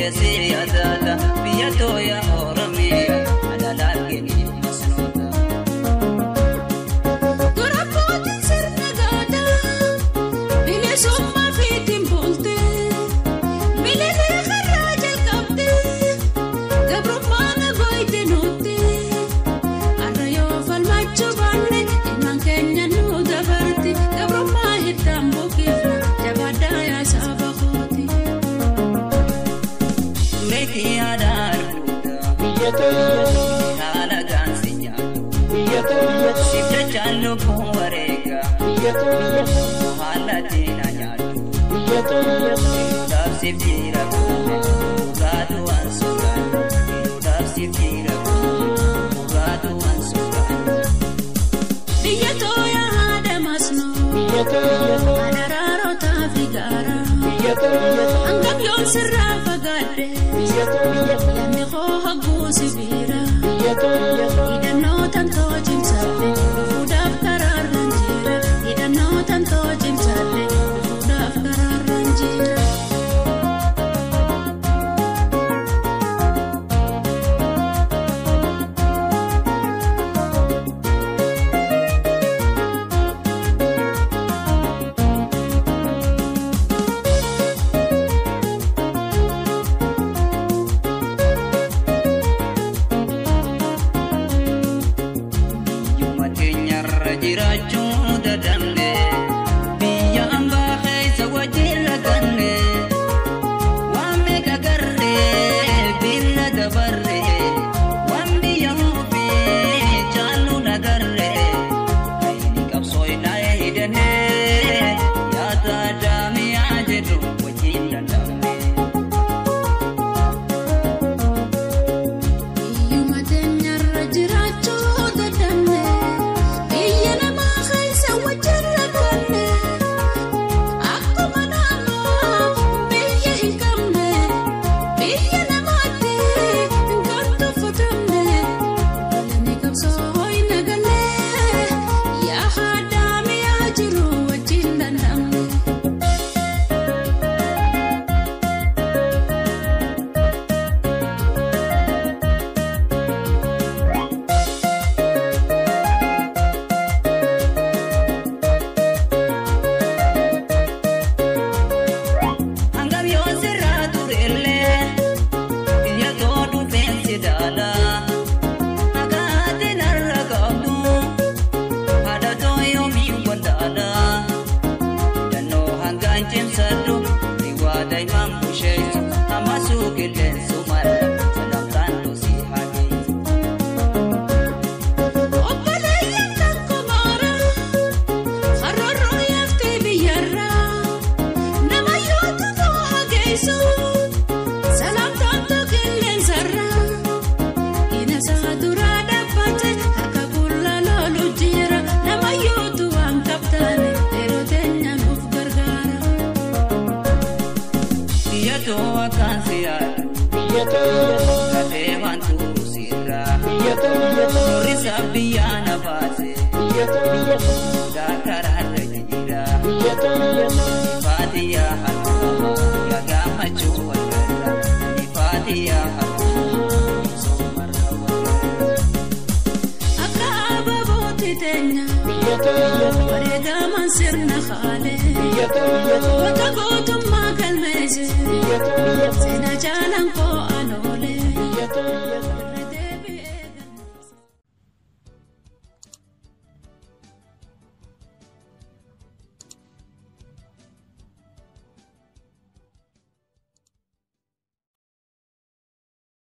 سيادة بيتو يا أورمية على لالكني مسنوطة قربوت سرنا قادا بلي سوما في تنبولتي بلي في خراج القبضي قبرو ما نبايت نوتي الريو فالماتشو باني إنان كينيا نو دبرتي قبرو ما هدام بوكيفنا جبادا يا سابا خوتي Dureti ada ruda hala gansinya sibja chalo puwarega hala dinanya dab sibjira gadu ansugan dab sibjira gadu ansugan biyato ya hada masno adararo ta figara angam yon sirra fagade yami kho hagu sibira ida no tanto jimsabe fudaf karar ranjira ida no tanto jimsabe fudaf karar ranjira Jiraju dadamne biya amba khaisa wajila ganne wame kagarre billa dabarre wambi yahubi chalu nagarre kaini kapsoi na hidane ya tadami ajedu wajila damne yumadenya rajiraju dadamne Biyana base dakar harajira fatiya ya gamachu wala fatiya akaba botitenya wareda mansirna khale watagotum